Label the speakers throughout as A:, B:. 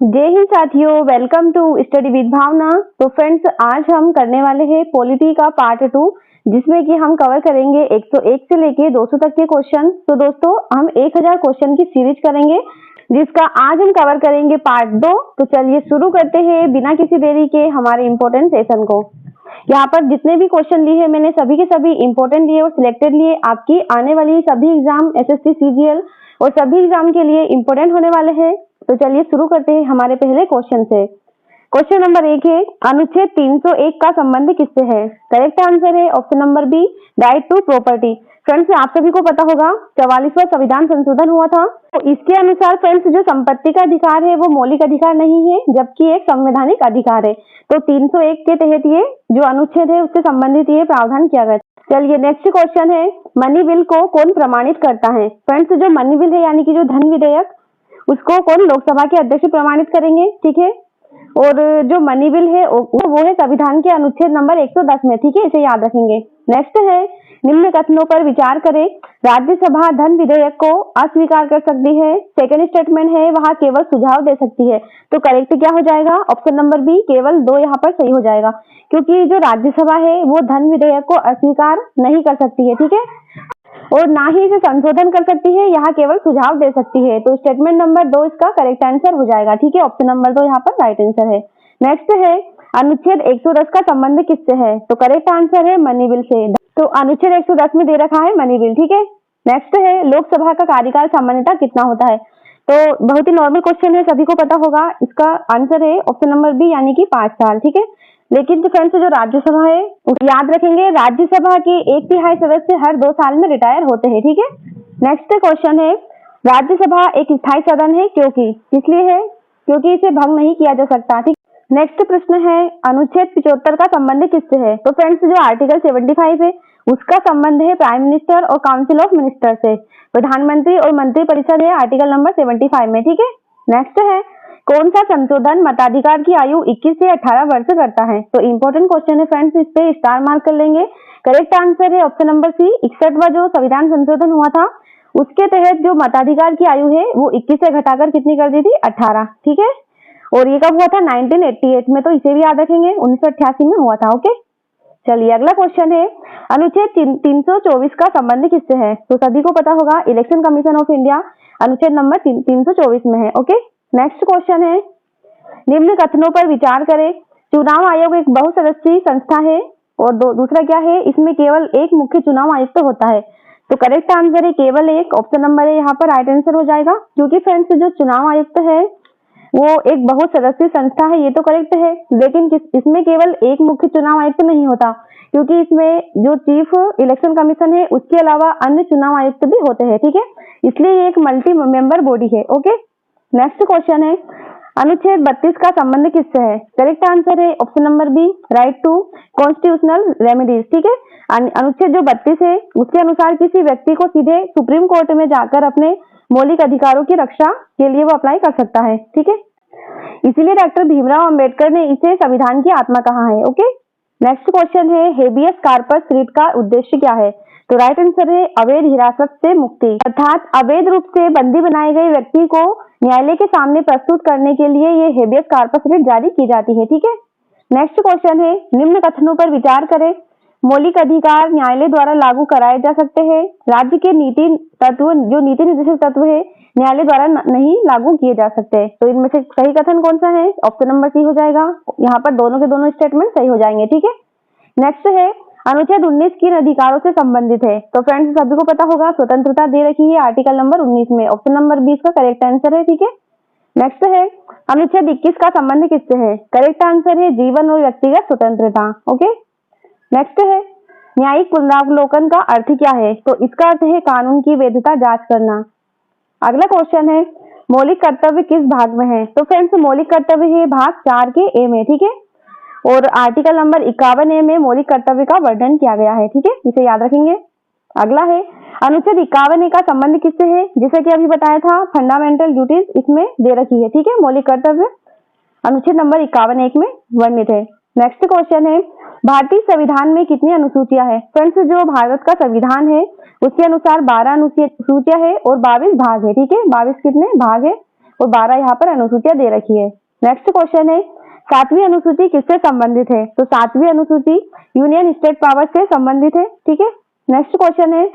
A: जय हिंद साथियों, welcome to study with भावना। तो फ्रेंड्स, आज हम करने वाले हैं पॉलिटी का पार्ट 2, जिसमें कि हम कवर करेंगे 101 से लेके 200 तक के क्वेश्चन। तो दोस्तों, हम 1000 क्वेश्चन की सीरीज करेंगे, जिसका आज हम कवर करेंगे पार्ट 2। तो चलिए शुरू करते हैं बिना किसी देरी के हमारे इम्पोर्टेंट सेशन को। यहाँ पर जितने भी क्वेश्चन लिए हैं मैंने सभी के सभी इम्पोर्टेंट लिए और सिलेक्टेड लिए। आपकी आने वाली सभी एग्जाम एसएससी सीजीएल और सभी एग्जाम के लिए इम्पोर्टेंट होने वाले हैं। तो चलिए शुरू करते हैं हमारे पहले क्वेश्चन से। क्वेश्चन नंबर 1 है, अनुच्छेद 301 का संबंध किससे है? करेक्ट आंसर है option number B, right to property. Friends, आप सभी को पता होगा 44वां संविधान संशोधन हुआ था। तो इसके अनुसार फ्रेंड्स, जो संपत्ति का अधिकार है वो मौलिक अधिकार नहीं है, जबकि एक संवैधानिक अधिकार है। तो 301 के तहत ये जो अनुच्छेद है उससे संबंधित ये प्रावधान किया गया। चलिए नेक्स्ट क्वेश्चन है, मनी बिल को कौन प्रमाणित करता है? फ्रेंड्स, जो मनी बिल है यानी कि जो धन विधेयक, उसको कौन लोकसभा के अध्यक्ष प्रमाणित करेंगे, ठीक है। और जो मनी बिल है वो है संविधान के अनुच्छेद नंबर 110 में, ठीक है, इसे याद रखेंगे। नेक्स्ट है, निम्न कथनों पर विचार करें। राज्यसभा धन विधेयक को अस्वीकार कर सकती है। सेकंड स्टेटमेंट है वहाँ केवल सुझाव दे सकती है। तो करेक्ट क्या हो जाएगा? ऑप्शन नंबर बी, केवल 2 यहाँ पर सही हो जाएगा, क्योंकि जो राज्यसभा है वो धन विधेयक को अस्वीकार नहीं कर सकती है, ठीक है, और ना ही इसे संशोधन कर सकती है, यहाँ केवल सुझाव दे सकती है। तो स्टेटमेंट नंबर 2 इसका करेक्ट आंसर हो जाएगा, ठीक है, ऑप्शन नंबर 2 यहाँ पर राइट आंसर है। नेक्स्ट है, अनुच्छेद 110 का संबंध किससे है? तो करेक्ट आंसर है मनी बिल से। तो अनुच्छेद 110 में दे रखा है मनी बिल, ठीक है। नेक्स्ट है, लोकसभा का कार्यकाल सामान्यतः कितना होता है? तो बहुत ही नॉर्मल क्वेश्चन है, सभी को पता होगा। इसका आंसर है ऑप्शन नंबर बी, यानी कि 5 साल, ठीक है। लेकिन फ्रेंड्स, जो राज्यसभा है याद रखेंगे, राज्यसभा के 1/3 सदस्य हर 2 साल में रिटायर होते हैं, ठीक है। नेक्स्ट क्वेश्चन है, राज्यसभा एक स्थायी सदन है क्योंकि, इसलिए है क्योंकि इसे भंग नहीं किया जा सकता, ठीक। नेक्स्ट प्रश्न है, अनुच्छेद 75 का संबंध किससे है? तो फ्रेंड्स, जो आर्टिकल 75 है उसका संबंध है प्राइम मिनिस्टर और काउंसिल ऑफ मिनिस्टर से। प्रधानमंत्री और मंत्रिपरिषद है आर्टिकल नंबर 75 में, ठीक है। नेक्स्ट है, कौन सा संशोधन मताधिकार की आयु 21 से 18 वर्ष करता है? तो इंपॉर्टेंट क्वेश्चन है फ्रेंड्स, इस पे स्टार मार्क कर लेंगे। करेक्ट आंसर है ऑप्शन नंबर सी, 61वां जो संविधान संशोधन हुआ था उसके तहत जो मताधिकार की आयु है वो 21 से घटाकर कितनी कर दी थी? 18, ठीक है। और ये कब हुआ था? 1988 में, तो इसे भी याद रखेंगे, 1988 में हुआ था, ओके। चलिए अगला क्वेश्चन है, अनुच्छेद 324 का संबंध किससे है? तो सभी को पता होगा, इलेक्शन कमीशन ऑफ इंडिया अनुच्छेद नंबर 324 में है, ओके। नेक्स्ट क्वेश्चन है, निम्न कथनों पर विचार करें। चुनाव आयोग एक बहुसदस्यीय संस्था है और दूसरा क्या है, इसमें केवल एक मुख्य चुनाव आयुक्त होता है। तो करेक्ट आंसर है केवल एक, ऑप्शन नंबर है यहाँ पर राइट आंसर हो जाएगा, क्योंकि फ्रेंड्स जो चुनाव आयुक्त है वो एक बहुसदस्यीय संस्था है, ये तो करेक्ट है, लेकिन इसमें केवल एक मुख्य चुनाव आयुक्त नहीं होता, क्योंकि इसमें जो चीफ इलेक्शन कमीशन है उसके अलावा अन्य चुनाव आयुक्त भी होते हैं, ठीक है, इसलिए ये एक मल्टी मेंबर बॉडी है, ओके। नेक्स्ट क्वेश्चन है, अनुच्छेद 32 का संबंध किससे है? करेक्ट आंसर है option number B, right to constitutional remedies, ठीक है। अनुच्छेद जो 32 है उसके अनुसार किसी व्यक्ति को सीधे सुप्रीम कोर्ट में जाकर अपने मौलिक अधिकारों की रक्षा के लिए वो अप्लाई कर सकता है, ठीक है। इसीलिए डॉक्टर भीमराव अंबेडकर ने इसे संविधान की आत्मा कहा है, ओके। नेक्स्ट क्वेश्चन है, हेबियस कार्पस रिट का उद्देश्य क्या है? तो राइट आंसर है अवैध हिरासत से मुक्ति, अर्थात अवैध रूप से बंदी बनाए गए व्यक्ति को न्यायालय के सामने प्रस्तुत करने के लिए ये हेबियस कार्पस रिट जारी की जाती है, ठीक है। नेक्स्ट क्वेश्चन है, निम्न कथनों पर विचार करें। मौलिक अधिकार न्यायालय द्वारा लागू कराए जा सकते हैं। राज्य के नीति तत्व, जो नीति निर्देशक तत्व है, न्यायालय द्वारा नहीं लागू किए जा सकते। तो इनमें से सही कथन कौन सा है? ऑप्शन नंबर सी हो जाएगा। यहाँ पर दोनों के दोनों स्टेटमेंट सही हो जाएंगे, ठीक है। नेक्स्ट है, अनुच्छेद 19 किन अधिकारों से संबंधित है? तो फ्रेंड्स सभी को पता होगा, स्वतंत्रता दे रखी है आर्टिकल नंबर 19 में, ऑप्शन नंबर 20 का करेक्ट आंसर है, ठीक है। नेक्स्ट है, अनुच्छेद 21 का संबंध किससे है? करेक्ट आंसर है जीवन और व्यक्तिगत स्वतंत्रता, ओके। नेक्स्ट है, न्यायिक पुनरावलोकन का अर्थ क्या है? तो इसका अर्थ है कानून की वैधता जांच करना। अगला क्वेश्चन है, मौलिक कर्तव्य किस भाग में है? तो फ्रेंड्स मौलिक कर्तव्य है भाग 4 के ए में, ठीक है, और आर्टिकल नंबर 51 ए में मौलिक कर्तव्य का वर्णन किया गया है, ठीक है, इसे याद रखेंगे। अगला है, अनुच्छेद 51 ए का संबंध किससे है? जैसे कि अभी बताया था, फंडामेंटल ड्यूटीज इसमें दे रखी है, ठीक है, मौलिक कर्तव्य अनुच्छेद नंबर 51 एक में वर्णित है। नेक्स्ट क्वेश्चन है, भारतीय संविधान में कितनी अनुसूचियां है? फ्रेंड्स जो भारत का संविधान है उसके अनुसार 12 अनुसूचियां है और 22 भाग है, ठीक है, 22 कितने भाग है और 12 यहाँ पर अनुसूचियां दे रखी है। नेक्स्ट क्वेश्चन है 7वीं अनुसूची किससे संबंधित है? तो 7वीं अनुसूची यूनियन स्टेट पावर से संबंधित है। ठीक है। नेक्स्ट क्वेश्चन है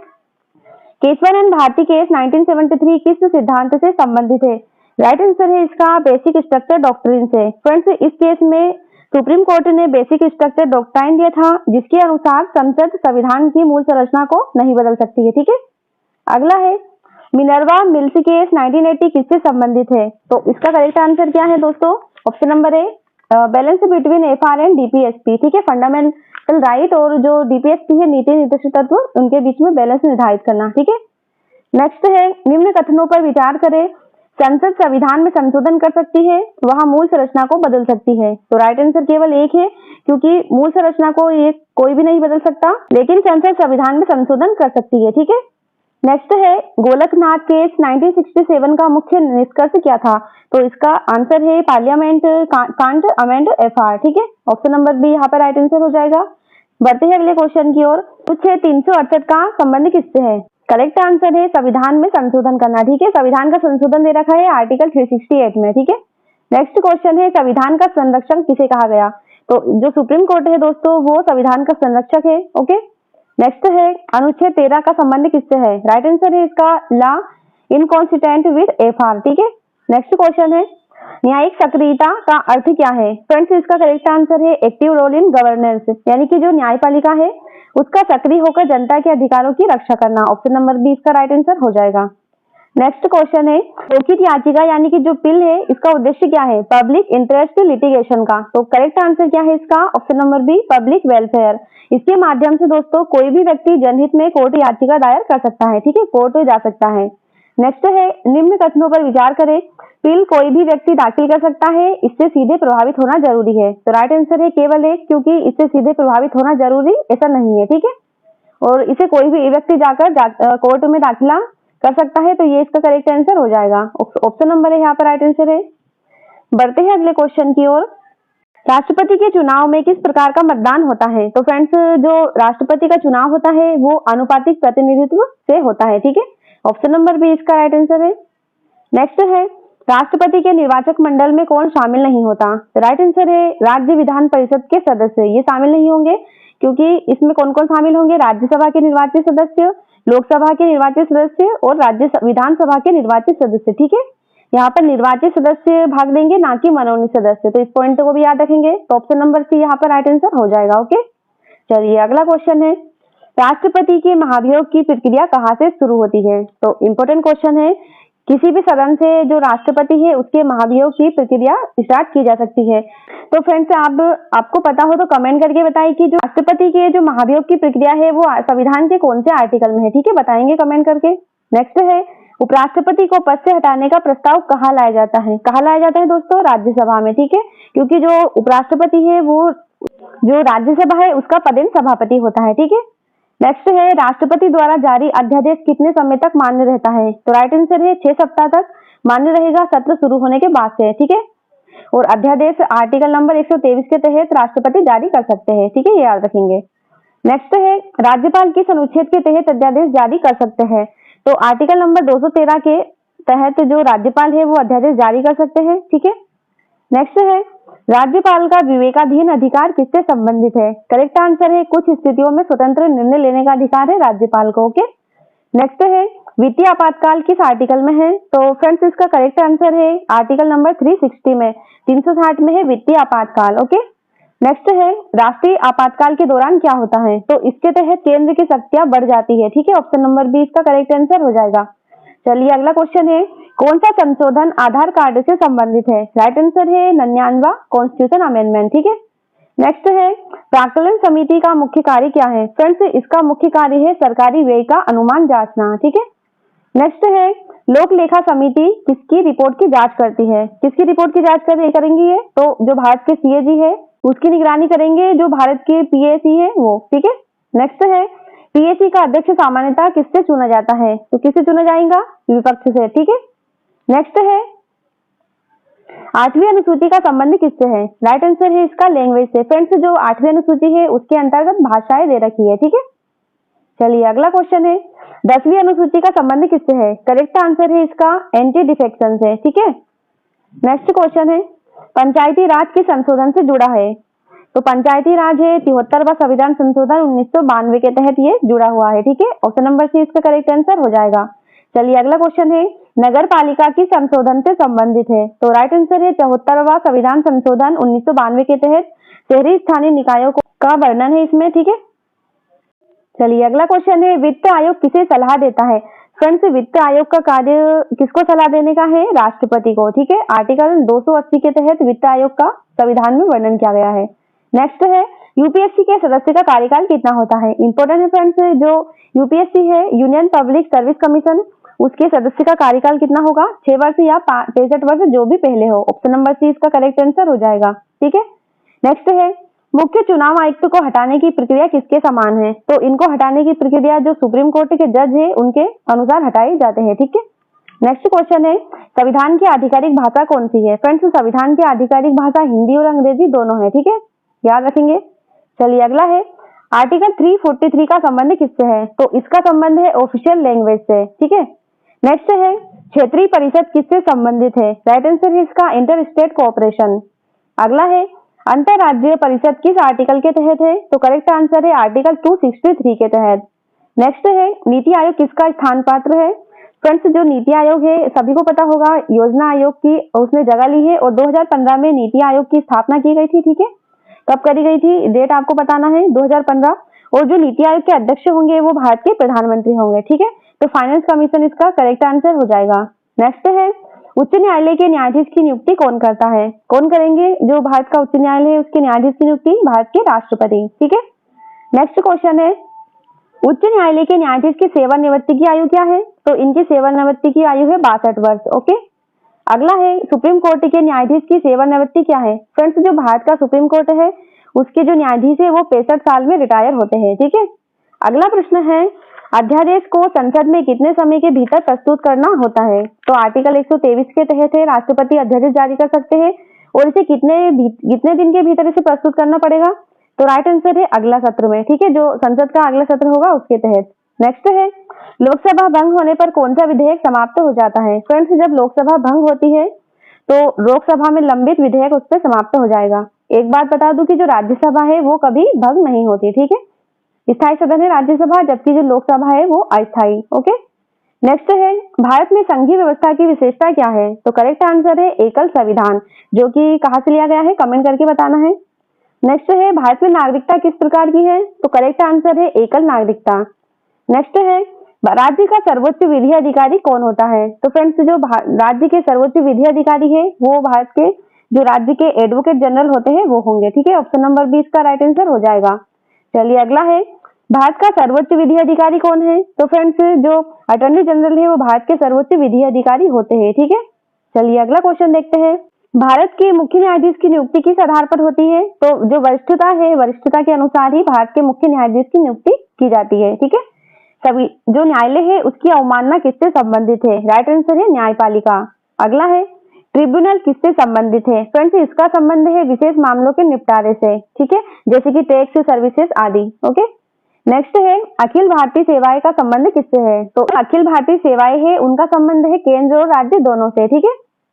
A: केशवन एंड भारती केस 1973 किस सिद्धांत से संबंधित है? राइट आंसर है इसका बेसिक स्ट्रक्चर डॉक्ट्रिन से। फ्रेंड्स, इस केस में सुप्रीम कोर्ट ने बेसिक स्ट्रक्चर डॉक्ट्राइन दिया था, जिसके अनुसार संसद संविधान की मूल संरचना को नहीं बदल सकती है। ठीक है। अगला है मिनर्वा मिल्स केस 1980 किससे संबंधित है? तो इसका करेक्ट आंसर क्या है दोस्तों? Option number a balance between FR and DPSP. ठीक है। फंडामेंटल राइट और जो डीपीएसपी है नीति निर्देश तत्व, उनके बीच में बैलेंस निर्धारित करना। ठीक है। नेक्स्ट है निम्न कथनों पर विचार करें। संसद संविधान में संशोधन कर सकती है, वह मूल संरचना को बदल सकती है। तो राइट आंसर केवल एक है, क्योंकि मूल संरचना को ये कोई भी नहीं बदल सकता, लेकिन संसद संविधान में संशोधन कर सकती है। ठीक है। नेक्स्ट है गोलकनाथ केस 1967 का मुख्य निष्कर्ष क्या था? तो इसका आंसर है पार्लियामेंट कांट अमेंड एफआर। ठीक है। ऑप्शन नंबर बी यहाँ पर राइट आंसर हो जाएगा। बढ़ते हैं अगले क्वेश्चन की ओर। कुछ 368 का संबंध किससे है? करेक्ट आंसर है संविधान में संशोधन करना। ठीक है। संविधान का संशोधन दे रखा है आर्टिकल 368 में। ठीक है। नेक्स्ट क्वेश्चन है संविधान का संरक्षक किसे कहा गया? तो जो सुप्रीम कोर्ट है दोस्तों, वो संविधान का संरक्षक है। ओके। नेक्स्ट है अनुच्छेद 13 का संबंध किससे है? राइट आंसर है इसका लॉ इनकॉन्सिस्टेंट विद एफआर। ठीक है। नेक्स्ट क्वेश्चन है न्यायिक सक्रियता का अर्थ क्या है? फ्रेंड्स, इसका करेक्ट आंसर है एक्टिव रोल इन गवर्नेंस, यानी कि जो न्यायपालिका है उसका सक्रिय होकर जनता के अधिकारों की रक्षा करना। ऑप्शन नंबर बी इसका राइट आंसर हो जाएगा। नेक्स्ट क्वेश्चन है लोकहित याचिका यानी कि जो पिल है, इसका उद्देश्य क्या है? पब्लिक इंटरेस्ट लिटिगेशन का। तो करेक्ट आंसर क्या है इसका? Option number B public welfare. इसके माध्यम से दोस्तों कोई भी व्यक्ति जनहित में कोर्ट याचिका दायर कर सकता है। ठीक है। कोर्ट जा सकता है। नेक्स्ट है निम्न कथनों पर विचार करें। पिल कोई भी व्यक्ति दाखिल कर सकता है, इससे सीधे प्रभावित होना जरूरी है। तो राइट आंसर है केवल एक, क्योंकि इससे सीधे प्रभावित होना जरूरी ऐसा नहीं है। ठीक है। और इसे कोई भी व्यक्ति जाकर कोर्ट में दाखिला कर सकता है, तो ये इसका करेक्ट आंसर हो जाएगा। ऑप्शन नंबर है यहाँ पर राइट आंसर है। बढ़ते हैं अगले क्वेश्चन की ओर। राष्ट्रपति के चुनाव में किस प्रकार का मतदान होता है? तो फ्रेंड्स, जो राष्ट्रपति का चुनाव होता है वो आनुपातिक प्रतिनिधित्व से होता है। ठीक है। ऑप्शन नंबर बी इसका राइट आंसर है। नेक्स्ट है राष्ट्रपति के निर्वाचक मंडल में कौन शामिल नहीं होता? राइट आंसर है राज्य विधान परिषद के सदस्य, ये शामिल नहीं होंगे, क्योंकि इसमें कौन कौन शामिल होंगे? राज्यसभा के निर्वाचित सदस्य, लोकसभा के निर्वाचित सदस्य और राज्य विधानसभा के निर्वाचित सदस्य। ठीक है। यहाँ पर निर्वाचित सदस्य भाग लेंगे, ना कि मनोनीत सदस्य। तो इस पॉइंट को भी याद रखेंगे। तो ऑप्शन नंबर सी यहाँ पर राइट आंसर हो जाएगा। ओके। चलिए अगला क्वेश्चन है राष्ट्रपति के महाभियोग की प्रक्रिया कहाँ से शुरू होती है? तो इम्पोर्टेंट क्वेश्चन है। किसी भी सदन से जो राष्ट्रपति है उसके महाभियोग की प्रक्रिया स्टार्ट की जा सकती है। तो फ्रेंड्स, आपको पता हो तो कमेंट करके बताइए कि जो राष्ट्रपति के जो महाभियोग की प्रक्रिया है वो संविधान के कौन से आर्टिकल में है। ठीक है। बताएंगे कमेंट करके। नेक्स्ट है उपराष्ट्रपति को पद से हटाने का प्रस्ताव कहाँ लाया जाता है? कहाँ लाया जाता है दोस्तों? राज्यसभा में। ठीक है। क्योंकि जो उपराष्ट्रपति है वो जो राज्यसभा है उसका पदेन सभापति होता है। ठीक है। नेक्स्ट है राष्ट्रपति द्वारा जारी अध्यादेश कितने समय तक मान्य रहता है? तो राइट आंसर है 6 सप्ताह तक मान्य रहेगा, सत्र शुरू होने के बाद से। ठीक है। और अध्यादेश आर्टिकल नंबर 123 के तहत राष्ट्रपति जारी कर सकते हैं। ठीक है। ये याद रखेंगे। नेक्स्ट है राज्यपाल किस अनुच्छेद के तहत अध्यादेश जारी कर सकते हैं? तो आर्टिकल नंबर 213 के तहत जो राज्यपाल है वो अध्यादेश जारी कर सकते हैं। ठीक है। नेक्स्ट है राज्यपाल का विवेकाधीन अधिकार किससे संबंधित है? करेक्ट आंसर है कुछ स्थितियों में स्वतंत्र निर्णय लेने का अधिकार है राज्यपाल को। ओके। नेक्स्ट है वित्तीय आपातकाल किस आर्टिकल में है? तो फ्रेंड्स, इसका करेक्ट आंसर है आर्टिकल नंबर 360 में, 360 में है वित्तीय आपातकाल। ओके। नेक्स्ट है राष्ट्रीय आपातकाल के दौरान क्या होता है? तो इसके तहत केंद्र की शक्तियां बढ़ जाती है। ठीक है। ऑप्शन नंबर बी इसका करेक्ट आंसर हो जाएगा। चलिए अगला क्वेश्चन है कौन सा संशोधन आधार कार्ड से संबंधित है? राइट आंसर है 99वां कॉन्स्टिट्यूशन अमेंडमेंट। ठीक है। नेक्स्ट है प्राक्कलन समिति का मुख्य कार्य क्या है? फ्रेंड्स, इसका मुख्य कार्य है सरकारी व्यय का अनुमान जांचना। ठीक है। नेक्स्ट है लोक लेखा समिति किसकी रिपोर्ट की जांच करती है? किसकी रिपोर्ट की जांच करेंगी ये? तो जो भारत के सीएजी है उसकी निगरानी करेंगे, जो भारत के पीएसी है वो। ठीक है। नेक्स्ट है पीएसी का अध्यक्ष सामान्यतः किससे चुना जाता है? तो किससे चुना जाएगा? विपक्ष से। ठीक है। नेक्स्ट है 8वीं अनुसूची का संबंध किससे है? राइट आंसर है इसका लैंग्वेज से। फ्रेंड्स, जो 8वीं अनुसूची है उसके अंतर्गत भाषाएं दे रखी है। ठीक है। चलिए अगला क्वेश्चन है 10वीं अनुसूची का संबंध किससे है? करेक्ट आंसर है इसका एंटी डिफेक्शन से। ठीक है। नेक्स्ट क्वेश्चन है पंचायती राज किस संशोधन से जुड़ा है? तो पंचायती राज है 73वां संविधान संशोधन 1992 के तहत ये जुड़ा हुआ है। ठीक है, ऑप्शन नंबर सी इसका करेक्ट आंसर हो जाएगा। चलिए अगला क्वेश्चन है नगर पालिका किस संशोधन से संबंधित है? तो राइट आंसर है 74वां संविधान संशोधन 1992 के तहत शहरी स्थानीय निकायों का वर्णन है इसमें। ठीक है, चलिए अगला क्वेश्चन है वित्त आयोग किसे सलाह देता है? फ्रेंड्स, वित्त आयोग का कार्य किसको सलाह देने का है? राष्ट्रपति को। ठीक है, आर्टिकल 280 के तहत वित्त आयोग का संविधान में वर्णन किया गया है। नेक्स्ट है यूपीएससी के सदस्य का कार्यकाल कितना होता है? इंपॉर्टेंट है फ्रेंड्स, जो यूपीएससी है यूनियन पब्लिक सर्विस कमीशन, उसके सदस्य का कार्यकाल कितना होगा? 6 वर्ष या 63 वर्ष, जो भी पहले हो। ऑप्शन नंबर सी इसका करेक्ट आंसर हो जाएगा। ठीक है, नेक्स्ट है मुख्य चुनाव आयुक्त को हटाने की प्रक्रिया किसके समान है? तो इनको हटाने की प्रक्रिया जो सुप्रीम कोर्ट के जज है उनके अनुसार हटाए जाते हैं। ठीक है, नेक्स्ट क्वेश्चन है संविधान की आधिकारिक भाषा कौन सी है? फ्रेंड्स, संविधान की आधिकारिक भाषा हिंदी और अंग्रेजी दोनों है। ठीक है, याद रखेंगे। चलिए अगला है आर्टिकल 343 का संबंध किससे है? तो इसका संबंध है ऑफिशियल लैंग्वेज से। ठीक है, नेक्स्ट है क्षेत्रीय परिषद किससे संबंधित है? राइट आंसर है इसका इंटर स्टेट कोऑपरेशन। अगला है अंतरराज्यीय परिषद किस आर्टिकल के तहत है? तो करेक्ट आंसर है आर्टिकल 263 के तहत। नेक्स्ट है नीति आयोग किसका स्थान पात्र है? फ्रेंड्स, जो नीति आयोग है सभी को पता होगा योजना आयोग की उसने जगह ली है और 2015 में नीति आयोग की स्थापना की गई थी। ठीक है, कब करी गई थी डेट आपको बताना है, 2015। और जो नीति आयोग के अध्यक्ष होंगे वो भारत के प्रधानमंत्री होंगे। ठीक है, तो फाइनेंस कमीशन इसका करेक्ट आंसर हो जाएगा। नेक्स्ट है उच्च न्यायालय के न्यायाधीश की नियुक्ति कौन करता है? कौन करेंगे? जो भारत का उच्च न्यायालय है उसके न्यायाधीश की नियुक्ति भारत के राष्ट्रपति। ठीक है, नेक्स्ट क्वेश्चन है उच्च न्यायालय के न्यायाधीश की सेवानिवृत्ति की आयु क्या है? तो इनकी सेवानिवृत्ति की आयु है 62 वर्ष। ओके, अगला है सुप्रीम कोर्ट के न्यायाधीश की सेवानिवृत्ति क्या है? फ्रेंड्स, जो भारत का सुप्रीम कोर्ट है उसके जो न्यायाधीश है वो 65 साल में रिटायर होते हैं। ठीक है, अगला प्रश्न है अध्यादेश को संसद में कितने समय के भीतर प्रस्तुत करना होता है? तो आर्टिकल 123 के तहत है राष्ट्रपति अध्यादेश जारी कर सकते हैं और इसे कितने दिन के भीतर इसे प्रस्तुत करना पड़ेगा? तो राइट आंसर है अगला सत्र में। ठीक है, जो संसद का अगला सत्र होगा उसके तहत। नेक्स्ट है लोकसभा भंग होने पर कौन सा विधेयक समाप्त हो जाता है? फ्रेंड्स, जब लोकसभा भंग होती है तो लोकसभा में लंबित विधेयक उससे समाप्त हो जाएगा। एक बात बता दूं कि जो राज्यसभा है वो कभी भंग नहीं होती। ठीक है, स्थायी सदन है राज्यसभा, जबकि जो लोकसभा है वो अस्थायी। ओके, नेक्स्ट है भारत में संघीय व्यवस्था की विशेषता क्या है? तो करेक्ट आंसर है एकल संविधान, जो कि कहां से लिया गया है कमेंट करके बताना है। नेक्स्ट है भारत में नागरिकता किस प्रकार की है? तो करेक्ट आंसर है एकल नागरिकता। नेक्स्ट है राज्य का सर्वोच्च विधि अधिकारी कौन होता है? तो फ्रेंड्स, जो राज्य के सर्वोच्च विधि अधिकारी है वो भारत के जो राज्य के एडवोकेट जनरल होते हैं वो होंगे। ठीक है, ऑप्शन नंबर 20 का राइट आंसर हो जाएगा। चलिए अगला है भारत का सर्वोच्च विधि अधिकारी कौन है? तो फ्रेंड्स, जो अटॉर्नी जनरल है वो भारत के सर्वोच्च विधि अधिकारी होते हैं। ठीक है, चलिए अगला क्वेश्चन देखते हैं भारत के मुख्य न्यायाधीश की नियुक्ति किस आधार पर होती है? तो जो वरिष्ठता है वरिष्ठता के अनुसार ही भारत के मुख्य न्यायाधीश की नियुक्ति की जाती है। ठीक है, सभी जो न्यायालय है उसकी अवमानना किससे संबंधित है? राइट आंसर है न्यायपालिका। अगला है ट्रिब्यूनल किससे संबंधित है? फ्रेंड्स, इसका संबंध है विशेष मामलों के निपटारे से। ठीक है, जैसे कि टैक्स, सर्विसेज आदि। ओके, नेक्स्ट है अखिल भारतीय सेवाएं का संबंध किससे है? तो अखिल भारतीय सेवाएं है उनका संबंध है केंद्र और राज्य दोनों से। ठीक है,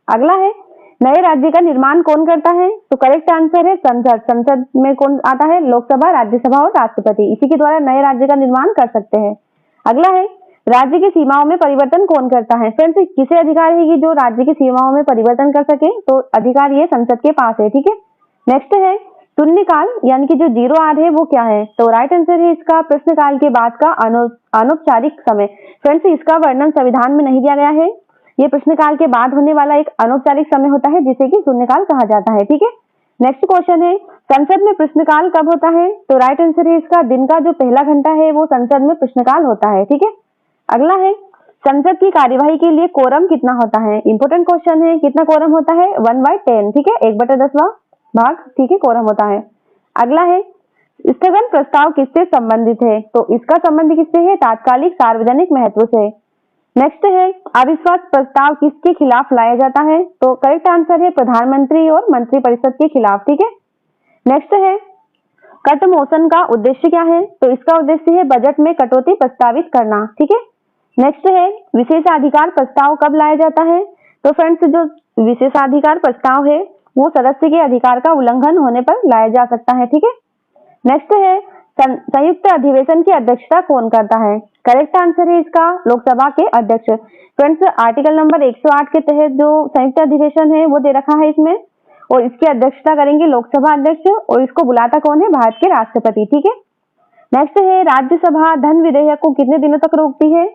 A: अगला है नए राज्य का निर्माण कौन करता है? तो करेक्ट आंसर है संसद। संसद में कौन आता है? लोकसभा, राज्यसभा और राष्ट्रपति। इसी के द्वारा नए राज्य का निर्माण कर सकते हैं। अगला है राज्य की सीमाओं में परिवर्तन कौन करता है? फ्रेंड्स, किसे अधिकार है कि जो राज्य की सीमाओं में परिवर्तन कर सके? तो अधिकार ये संसद के पास है। ठीक है, नेक्स्ट है शून्यकाल यानी कि जो 0 आर है वो क्या है? तो राइट आंसर है इसका प्रश्नकाल के बाद का अनौपचारिक समय। फ्रेंड्स, इसका वर्णन संविधान में नहीं दिया गया है। ये प्रश्नकाल के बाद होने वाला एक अनौपचारिक समय होता है जिसे कि शून्यकाल कहा जाता है। ठीक है, नेक्स्ट क्वेश्चन है संसद में प्रश्नकाल कब होता है? तो राइट आंसर है इसका दिन का जो पहला घंटा है वो संसद में प्रश्नकाल होता है। ठीक है, अगला है संसद की कार्यवाही के लिए कोरम कितना होता है? इंपोर्टेंट क्वेश्चन है, कितना कोरम होता है? 1/10। ठीक है, 1/10वां भाग। ठीक है, कोरम होता है। अगला है स्थगन प्रस्ताव किससे संबंधित है? तो इसका संबंध किससे है? तात्कालिक सार्वजनिक महत्व से। नेक्स्ट है अविश्वास प्रस्ताव किसके खिलाफ लाया जाता है? तो करेक्ट आंसर है प्रधानमंत्री और मंत्रिपरिषद के खिलाफ। ठीक है, नेक्स्ट है कट मोशन का उद्देश्य क्या है? तो इसका उद्देश्य है बजट में कटौती प्रस्तावित करना। ठीक है, नेक्स्ट है विशेषाधिकार प्रस्ताव कब लाया जाता है? तो फ्रेंड्स जो विशेषाधिकार प्रस्ताव है वो सदस्य के अधिकार का उल्लंघन होने पर लाया जा सकता है। ठीक है, नेक्स्ट है संयुक्त अधिवेशन की अध्यक्षता कौन करता है? करेक्ट आंसर है इसका लोकसभा के अध्यक्ष। फ्रेंड्स आर्टिकल नंबर 108 के तहत जो संयुक्त अधिवेशन है वो दे रखा है इसमें, और इसकी अध्यक्षता करेंगे लोकसभा अध्यक्ष, और इसको बुलाता कौन है? भारत के राष्ट्रपति। ठीक है, नेक्स्ट है राज्यसभा धन विधेयक को कितने दिनों तक रोकती है?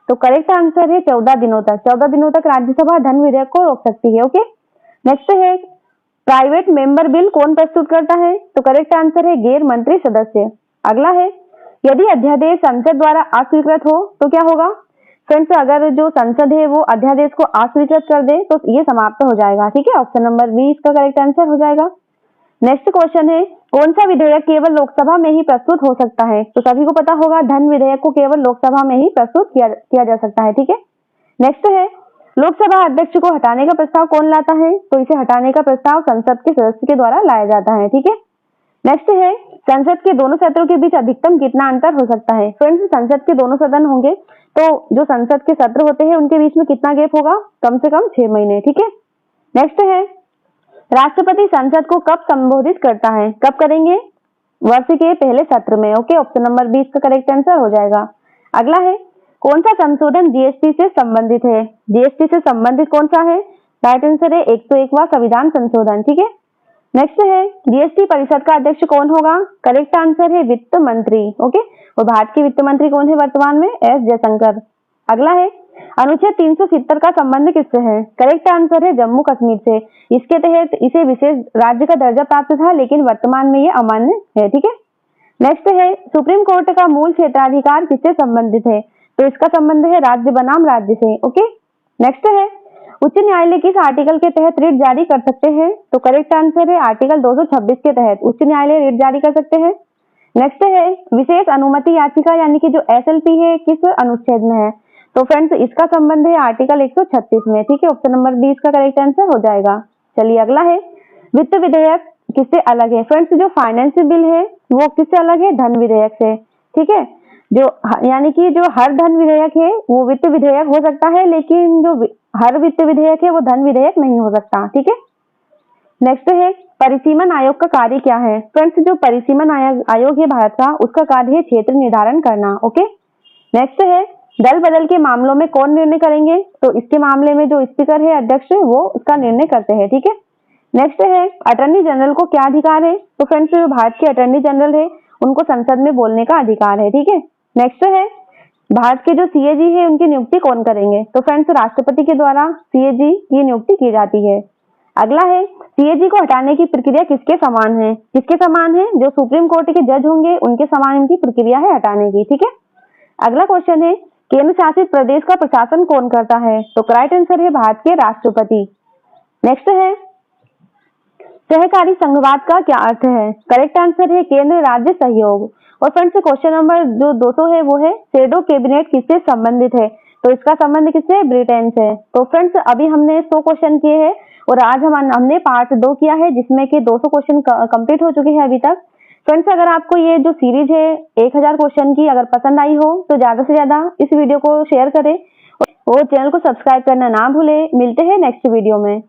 A: तो करेक्ट आंसर है 14 दिनों तक। 14 दिनों तक राज्यसभा धन विधेयक को रोक सकती है। ओके, नेक्स्ट है प्राइवेट मेंबर बिल कौन प्रस्तुत करता है? तो करेक्ट आंसर है गैर मंत्री सदस्य। अगला है यदि अध्यादेश संसद द्वारा अस्वीकृत हो तो क्या होगा? फ्रेंड्स अगर जो संसद है वो अध्यादेश को अस्वीकृत कर दे तो ये समाप्त हो जाएगा। ठीक है, ऑप्शन नंबर बी इसका करेक्ट आंसर हो जाएगा। नेक्स्ट क्वेश्चन है कौन सा विधेयक केवल लोकसभा में ही प्रस्तुत हो सकता है? तो सभी को पता होगा धन विधेयक को केवल लोकसभा में ही प्रस्तुत किया जा सकता है। ठीक है, नेक्स्ट है लोकसभा अध्यक्ष को हटाने का प्रस्ताव कौन लाता है? तो इसे हटाने का प्रस्ताव संसद के सदस्य के द्वारा लाया जाता है। ठीक है, नेक्स्ट है संसद के दोनों सत्रों के बीच अधिकतम कितना अंतर हो सकता है? फ्रेंड्स संसद के दोनों सदन होंगे तो जो संसद के सत्र होते हैं उनके बीच में कितना गैप होगा? कम से कम 6 महीने। ठीक है, नेक्स्ट है राष्ट्रपति संसद को कब संबोधित करता है? कब करेंगे? वर्ष के पहले सत्र में। ओके, ऑप्शन नंबर 20 का करेक्ट आंसर हो जाएगा। अगला है कौन सा संशोधन जीएसटी से संबंधित है? जीएसटी से संबंधित कौन सा है? राइट आंसर है 101वां संविधान संशोधन। ठीक है, नेक्स्ट है जीएसटी परिषद का अध्यक्ष कौन होगा? करेक्ट आंसर है वित्त मंत्री। ओके, और भारत के वित्त मंत्री कौन है वर्तमान में? एस जयशंकर। अगला है अनुच्छेद 370 का संबंध किससे है? करेक्ट आंसर है जम्मू कश्मीर से। इसके तहत इसे विशेष राज्य का दर्जा प्राप्त था लेकिन वर्तमान में ये अमान्य है। ठीक है, नेक्स्ट है सुप्रीम कोर्ट का मूल क्षेत्राधिकार किससे संबंधित है? तो इसका संबंध है राज्य बनाम राज्य से। ओके, नेक्स्ट है उच्च न्यायालय किस आर्टिकल के तहत रिट जारी कर सकते हैं? तो करेक्ट आंसर है आर्टिकल 226 के तहत उच्च न्यायालय रिट जारी कर सकते हैं। नेक्स्ट है विशेष अनुमति याचिका यानी कि जो एसएलपी है किस अनुच्छेद में है? तो फ्रेंड्स इसका संबंध है आर्टिकल 136 में। ठीक है, ऑप्शन नंबर 20 का करेक्ट आंसर हो जाएगा। चलिए अगला है वित्त विधेयक किससे अलग है? फ्रेंड्स जो फाइनेंस बिल है वो किससे अलग है? धन विधेयक से। ठीक है, जो यानी कि जो हर धन विधेयक है वो वित्त विधेयक हो सकता है लेकिन जो हर वित्त विधेयक है वो धन विधेयक नहीं हो सकता। ठीक है, नेक्स्ट है परिसीमन आयोग का कार्य क्या है? फ्रेंड्स जो परिसीमन आयोग है भारत का उसका कार्य है क्षेत्र निर्धारण करना। ओके, नेक्स्ट है दल बदल के मामलों में कौन निर्णय करेंगे? तो इसके मामले में जो स्पीकर है अध्यक्ष वो उसका निर्णय करते हैं। ठीक है, नेक्स्ट है अटॉर्नी जनरल को क्या अधिकार है? तो फ्रेंड्स जो भारत के अटॉर्नी जनरल है उनको संसद में बोलने का अधिकार है। ठीक है, नेक्स्ट है भारत के जो सीएजी है उनकी नियुक्ति कौन करेंगे? तो फ्रेंड्स राष्ट्रपति के द्वारा सीएजी की नियुक्ति की जाती है। अगला है सीएजी को हटाने की प्रक्रिया किसके समान है? किसके समान है? जो सुप्रीम कोर्ट के जज होंगे उनके समान इनकी प्रक्रिया है हटाने की। ठीक है, अगला क्वेश्चन है केंद्र शासित प्रदेश का प्रशासन कौन करता है? तो करेक्ट आंसर है भारत के राष्ट्रपति। नेक्स्ट है सहकारी संघवाद का क्या अर्थ है? करेक्ट आंसर है केंद्र राज्य सहयोग। और फ्रेंड्स क्वेश्चन नंबर जो 200 है वो है शेडो कैबिनेट किससे संबंधित है? तो इसका संबंध किससे? ब्रिटेन से। तो फ्रेंड्स अभी हमने 100 क्वेश्चन किए हैं और आज हमने पार्ट 2 किया है जिसमें कि 200 क्वेश्चन कंप्लीट हो चुके हैं अभी तक। फ्रेंड्स अगर आपको ये जो सीरीज है 1000 क्वेश्चन की अगर पसंद आई हो तो ज्यादा से ज्यादा इस वीडियो को शेयर करें और चैनल को सब्सक्राइब करना ना भूलें। मिलते हैं नेक्स्ट वीडियो में।